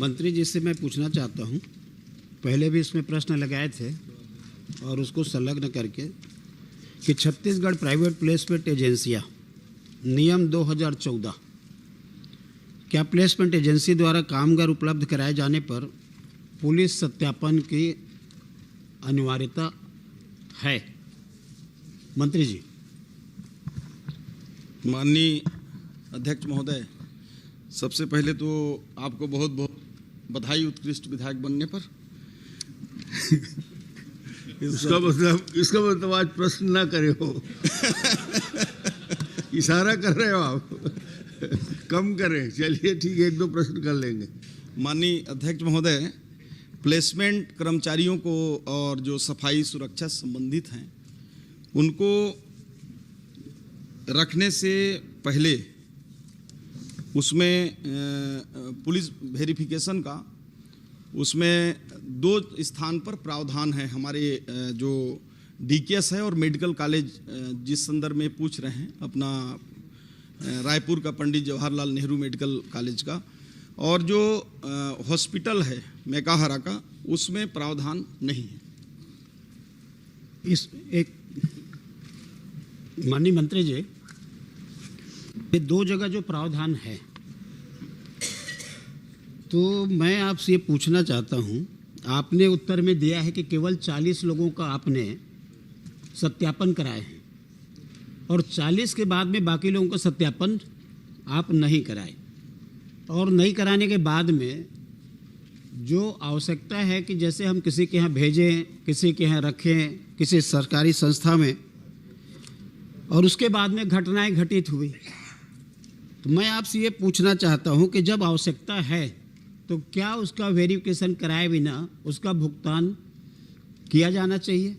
मंत्री जी से मैं पूछना चाहता हूं, पहले भी इसमें प्रश्न लगाए थे और उसको संलग्न करके कि छत्तीसगढ़ प्राइवेट प्लेसमेंट एजेंसियां नियम 2014, क्या प्लेसमेंट एजेंसी द्वारा कामगार उपलब्ध कराए जाने पर पुलिस सत्यापन की अनिवार्यता है? मंत्री जी। माननीय अध्यक्ष महोदय, सबसे पहले तो आपको बहुत बहुत बधाई उत्कृष्ट विधायक बनने पर। इसका मतलब आज प्रश्न ना करे हो। इशारा कर रहे हो आप। कम करें, चलिए ठीक है, एक दो प्रश्न कर लेंगे। माननीय अध्यक्ष महोदय, प्लेसमेंट कर्मचारियों को और जो सफाई सुरक्षा संबंधित हैं उनको रखने से पहले उसमें पुलिस वेरिफिकेशन का उसमें 2 स्थान पर प्रावधान है। हमारे जो डीकेएस है और मेडिकल कॉलेज जिस संदर्भ में पूछ रहे हैं, अपना रायपुर का पंडित जवाहरलाल नेहरू मेडिकल कॉलेज का, और जो हॉस्पिटल है मेकाहारा का, उसमें प्रावधान नहीं है। इस एक माननीय मंत्री जी, ये 2 जगह जो प्रावधान है, तो मैं आपसे ये पूछना चाहता हूँ, आपने उत्तर में दिया है कि केवल 40 लोगों का आपने सत्यापन कराए हैं और 40 के बाद में बाकी लोगों का सत्यापन आप नहीं कराए, और नहीं कराने के बाद में जो आवश्यकता है कि जैसे हम किसी के यहाँ भेजें, किसी के यहाँ रखें, किसी सरकारी संस्था में, और उसके बाद में घटनाएं घटित हुई, तो मैं आपसे ये पूछना चाहता हूँ कि जब आवश्यकता है तो क्या उसका वेरिफिकेशन कराए बिना उसका भुगतान किया जाना चाहिए?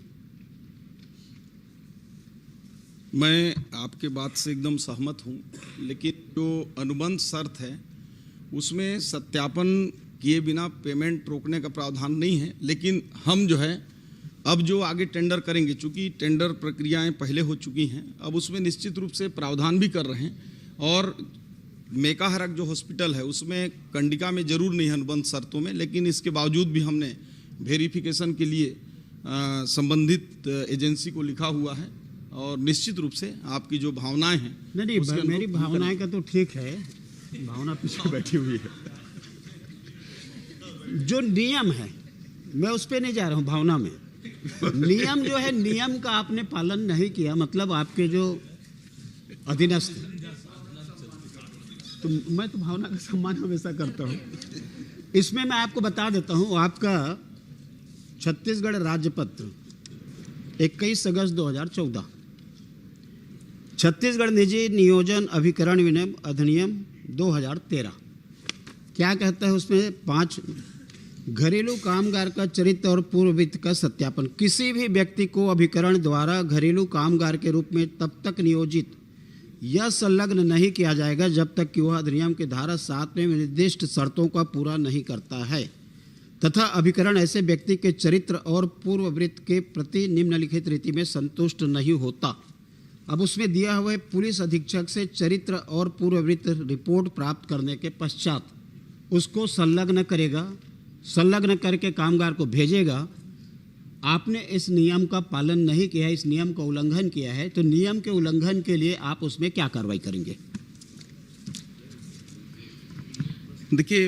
मैं आपके बात से एकदम सहमत हूँ, लेकिन जो अनुबंध शर्त है उसमें सत्यापन किए बिना पेमेंट रोकने का प्रावधान नहीं है। लेकिन हम जो है अब जो आगे टेंडर करेंगे, चूँकि टेंडर प्रक्रियाएं पहले हो चुकी हैं, अब उसमें निश्चित रूप से प्रावधान भी कर रहे हैं। और मेकाहारा जो हॉस्पिटल है उसमें कंडिका में जरूर नहीं है अनुबंध शर्तों में, लेकिन इसके बावजूद भी हमने वेरिफिकेशन के लिए संबंधित एजेंसी को लिखा हुआ है, और निश्चित रूप से आपकी जो भावनाएं हैं नहीं, मेरी भावनाएं का तो ठीक है, भावना पीछे बैठी हुई है। जो नियम है मैं उस पर नहीं जा रहा हूँ, भावना में नियम जो है, नियम का आपने पालन नहीं किया, मतलब आपके जो अधीनस्थ, तो मैं तो भावना का सम्मान हमेशा करता हूँ। इसमें मैं आपको बता देता हूँ, आपका छत्तीसगढ़ राज्यपत्र 21 अगस्त 2014, छत्तीसगढ़ निजी नियोजन अभिकरण विनियम अधिनियम 2013 क्या कहता है उसमें? 5, घरेलू कामगार का चरित्र और पूर्व वित्त का सत्यापन। किसी भी व्यक्ति को अभिकरण द्वारा घरेलू कामगार के रूप में तब तक नियोजित या संलग्न नहीं किया जाएगा जब तक कि वह अधिनियम की धारा 7 में निर्दिष्ट शर्तों का पूरा नहीं करता है, तथा अभिकरण ऐसे व्यक्ति के चरित्र और पूर्व वृत्त के प्रति निम्नलिखित रीति में संतुष्ट नहीं होता। अब उसमें दिया हुआ है, पुलिस अधीक्षक से चरित्र और पूर्व वृत्त रिपोर्ट प्राप्त करने के पश्चात उसको संलग्न करेगा, संलग्न करके कामगार को भेजेगा। आपने इस नियम का पालन नहीं किया है, इस नियम का उल्लंघन किया है, तो नियम के उल्लंघन के लिए आप उसमें क्या कार्रवाई करेंगे? देखिए,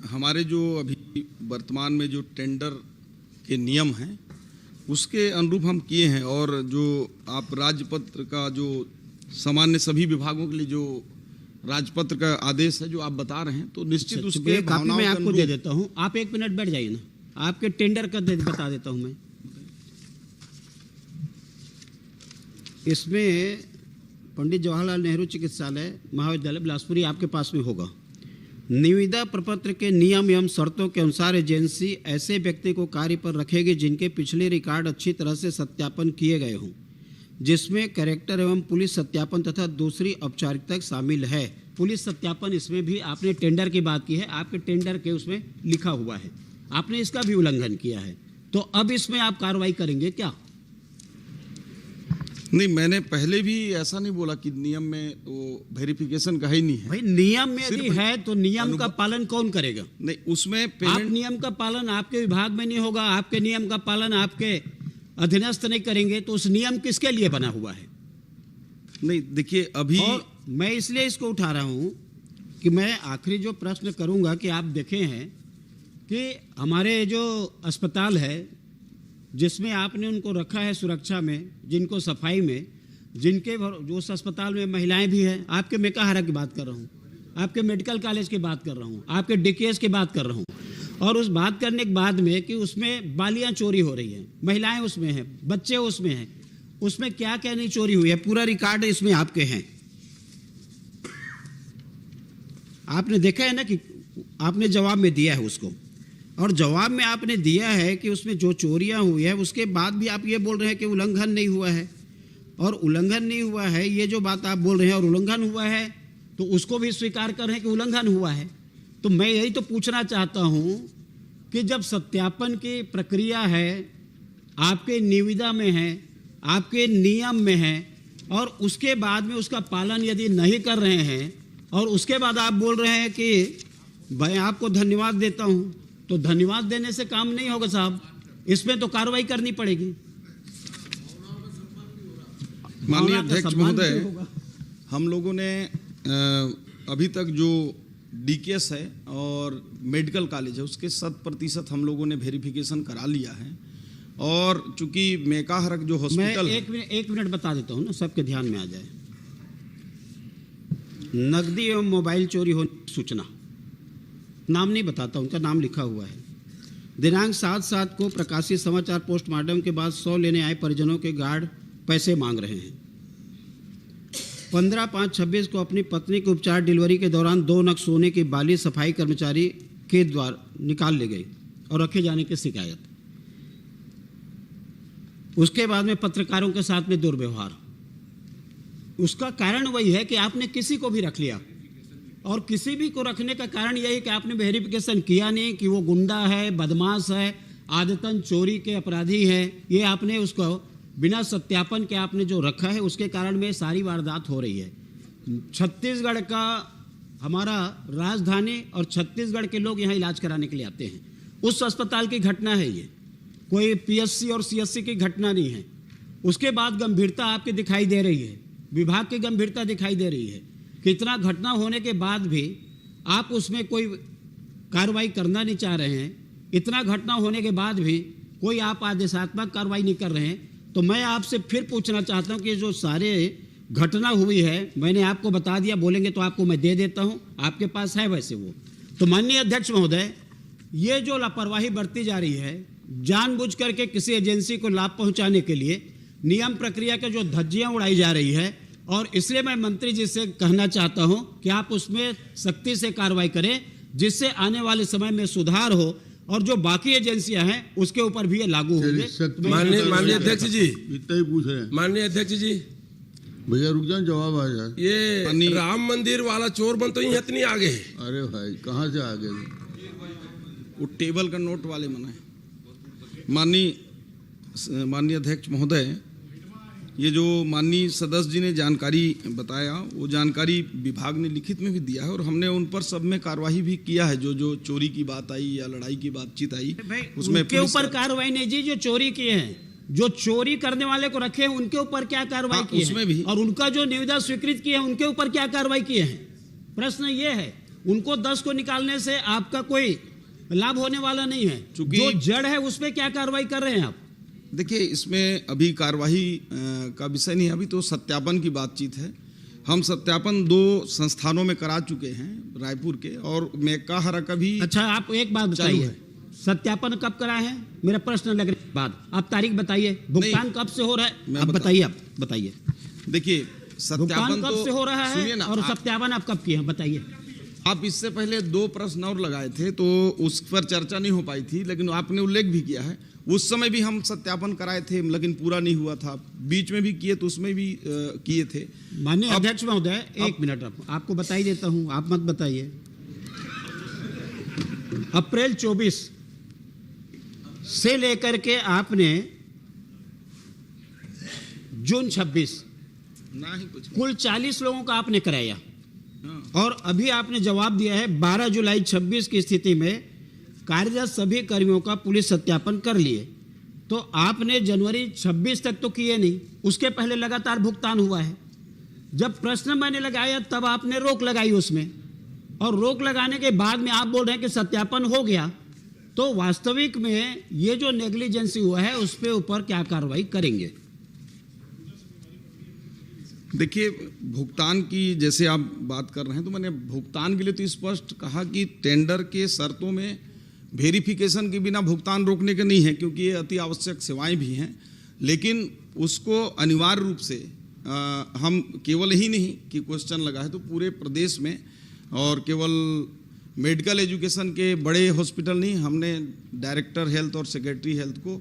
हमारे जो अभी वर्तमान में जो टेंडर के नियम हैं उसके अनुरूप हम किए हैं, और जो आप राजपत्र का जो सामान्य सभी विभागों के लिए जो राजपत्र का आदेश है जो आप बता रहे हैं, तो निश्चित उसके भावनाओं मैं आपको दे देता हूं, आप 1 मिनट बैठ जाइए ना, आपके टेंडर का बता देता हूं मैं। इसमें पंडित जवाहरलाल नेहरू चिकित्सालय महाविद्यालय बिलासपुरी आपके पास में होगा। निविदा प्रपत्र के नियम एवं शर्तों के अनुसार एजेंसी ऐसे व्यक्ति को कार्य पर रखेगी जिनके पिछले रिकॉर्ड अच्छी तरह से सत्यापन किए गए हों, जिसमें कैरेक्टर एवं पुलिस सत्यापन तथा दूसरी औपचारिकता शामिल है। पुलिस सत्यापन इसमें भी आपने टेंडर की बात की है, आपके टेंडर के उसमें लिखा हुआ है, आपने इसका भी उल्लंघन किया है, तो अब इसमें आप कार्रवाई करेंगे क्या? नहीं, मैंने पहले भी ऐसा नहीं बोला कि नियम में वो वेरिफिकेशन का ही नहीं है। भाई नियम में यदि सिर्फ है तो नियम का पालन कौन करेगा? नहीं, उसमें आप पेमेंट नियम का पालन आपके विभाग में नहीं होगा, आपके नियम का पालन आपके अधीनस्थ नहीं करेंगे, तो उस नियम किसके लिए बना हुआ है? नहीं, देखिए अभी और मैं इसलिए इसको उठा रहा हूं कि मैं आखिरी जो प्रश्न करूंगा कि आप देखे हैं कि हमारे जो अस्पताल है जिसमें आपने उनको रखा है सुरक्षा में, जिनको सफाई में, जिनके जो उस अस्पताल में महिलाएं भी हैं, आपके मेकाहारा की बात कर रहा हूँ, आपके मेडिकल कॉलेज की बात कर रहा हूँ, आपके डीकेएस की बात कर रहा हूँ, और उस बात करने के बाद में कि उसमें बालियां चोरी हो रही हैं, महिलाएं उसमें हैं, बच्चे उसमें हैं, उसमें क्या क्या नहीं चोरी हुई है, पूरा रिकॉर्ड इसमें आपके हैं। आपने देखा है ना कि आपने जवाब में दिया है उसको, और जवाब में आपने दिया है कि उसमें जो चोरियां हुई है उसके बाद भी आप ये बोल रहे हैं कि उल्लंघन नहीं हुआ है, और उल्लंघन नहीं हुआ है ये जो बात आप बोल रहे हैं, और उल्लंघन हुआ है तो उसको भी स्वीकार कर रहे हैं कि उल्लंघन हुआ है। तो मैं यही तो पूछना चाहता हूं कि जब सत्यापन की प्रक्रिया है, आपके निविदा में है, आपके नियम में है, और उसके बाद में उसका पालन यदि नहीं कर रहे हैं और उसके बाद आप बोल रहे हैं कि मैं आपको धन्यवाद देता हूं, तो धन्यवाद देने से काम नहीं होगा साहब, इसमें तो कार्रवाई करनी पड़ेगी। माननीय अध्यक्ष महोदय, हम लोगों ने अभी तक जो डीकेएस है और मेडिकल कॉलेज है उसके 100% हम लोगों ने वेरिफिकेशन करा लिया है, और चूंकि मेकाहारा जो हॉस्पिटल मैं एक मिनट बता देता हूँ ना, सबके ध्यान में आ जाए। नकदी एवं मोबाइल चोरी होने की सूचना, नाम नहीं बताता, उनका नाम लिखा हुआ है। दिनांक 7/7 को प्रकाशित समाचार पोस्टमार्टम के बाद 100 लेने आए परिजनों के गार्ड पैसे मांग रहे हैं। 15/5/26 को अपनी पत्नी के उपचार डिलीवरी के दौरान 2 नग सोने की बाली सफाई कर्मचारी के द्वारा निकाल ले गई और रखे जाने की शिकायत। उसके बाद में पत्रकारों के साथ में दुर्व्यवहार, उसका कारण वही है कि आपने किसी को भी रख लिया, और किसी भी को रखने का कारण यही कि आपने वेरिफिकेशन किया नहीं कि वो गुंडा है, बदमाश है, आदतन चोरी के अपराधी है, ये आपने उसको बिना सत्यापन के आपने जो रखा है, उसके कारण में सारी वारदात हो रही है। छत्तीसगढ़ का हमारा राजधानी और छत्तीसगढ़ के लोग यहाँ इलाज कराने के लिए आते हैं, उस अस्पताल की घटना है ये, कोई पीएचसी और सीएचसी की घटना नहीं है। उसके बाद गंभीरता आपकी दिखाई दे रही है, विभाग की गंभीरता दिखाई दे रही है कि इतना घटना होने के बाद भी आप उसमें कोई कार्रवाई करना नहीं चाह रहे हैं, इतना घटना होने के बाद भी कोई आप आदेशात्मक कार्रवाई नहीं कर रहे हैं। तो मैं आपसे फिर पूछना चाहता हूं कि जो सारे घटना हुई है, मैंने आपको बता दिया, बोलेंगे तो आपको मैं दे देता हूं, आपके पास है वैसे वो। तो माननीय अध्यक्ष महोदय, ये जो लापरवाही बरती जा रही है, जानबूझ करके किसी एजेंसी को लाभ पहुंचाने के लिए नियम प्रक्रिया के जो धज्जियां उड़ाई जा रही है, और इसलिए मैं मंत्री जी से कहना चाहता हूं कि आप उसमें सख्ती से कार्रवाई करें, जिससे आने वाले समय में सुधार हो, और जो बाकी एजेंसियां हैं उसके ऊपर भी ये लागू होंगे। माननीय अध्यक्ष जी, इतना ही पूछ रहे हैं माननीय अध्यक्ष जी, भैया रुक जाओ, जवाब आ जाए। ये राम मंदिर वाला चोर बन तो यहाँ इतनी आगे है। अरे भाई कहाँ से आ गए? वो टेबल का नोट वाले मना है। माननीय अध्यक्ष महोदय, ये जो माननीय सदस्य जी ने जानकारी बताया, वो जानकारी विभाग ने लिखित में भी दिया है, और हमने उन पर सब में कार्रवाई भी किया है। जो चोरी की बात आई या लड़ाई की बातचीत आई, उसमें उनके ऊपर कार्रवाई नहीं जी, जो चोरी किए हैं, जो चोरी करने वाले को रखे हैं उनके ऊपर क्या कार्रवाई की है, उसमें भी, और उनका जो निविदा स्वीकृत किए हैं उनके ऊपर क्या कार्रवाई किए हैं। प्रश्न ये है, उनको 10 को निकालने से आपका कोई लाभ होने वाला नहीं है, जो जड़ है उसमें क्या कार्रवाई कर रहे हैं आप? देखिए, इसमें अभी कार्रवाई का विषय नहीं है, अभी तो सत्यापन की बातचीत है। हम सत्यापन 2 संस्थानों में करा चुके हैं, रायपुर के और मेकाहारा का भी। अच्छा, आप एक बात बताइए, सत्यापन कब करा है? मेरा प्रश्न लगने के बाद आप तारीख बताइए, भुगतान कब से हो रहा है? अब बताइए, आप बताइए। देखिए, भुगतान कब से हो रहा है और सत्यापन आप कब किए हैं, बताइए। आप इससे पहले 2 प्रश्न और लगाए थे, तो उस पर चर्चा नहीं हो पाई थी, लेकिन आपने उल्लेख भी किया है। उस समय भी हम सत्यापन कराए थे, लेकिन पूरा नहीं हुआ था। बीच में भी किए तो उसमें भी किए थे। माननीय अध्यक्ष महोदय, एक मिनट, आपको बता ही देता हूं, आप मत बताइए। अप्रैल 24 से लेकर के आपने जून 26 ना ही कुछ। कुल 40 लोगों का आपने कराया हाँ। और अभी आपने जवाब दिया है 12 जुलाई 26 की स्थिति में कार्यरत सभी कर्मियों का पुलिस सत्यापन कर लिए। तो आपने जनवरी 26 तक तो किए नहीं, उसके पहले लगातार भुगतान हुआ है। जब प्रश्न मैंने लगाया तब आपने रोक लगाई उसमें, और रोक लगाने के बाद में आप बोल रहे हैं कि सत्यापन हो गया। तो वास्तविक में ये जो नेग्लिजेंसी हुआ है उस पे ऊपर क्या कार्रवाई करेंगे? देखिए, भुगतान की जैसे आप बात कर रहे हैं, तो मैंने भुगतान के लिए तो स्पष्ट कहा कि टेंडर के शर्तों में वेरिफिकेशन के बिना भुगतान रोकने के नहीं है, क्योंकि ये अति आवश्यक सेवाएं भी हैं। लेकिन उसको अनिवार्य रूप से हम केवल ही नहीं कि क्वेश्चन लगा है, तो पूरे प्रदेश में, और केवल मेडिकल एजुकेशन के बड़े हॉस्पिटल नहीं, हमने डायरेक्टर हेल्थ और सेक्रेटरी हेल्थ को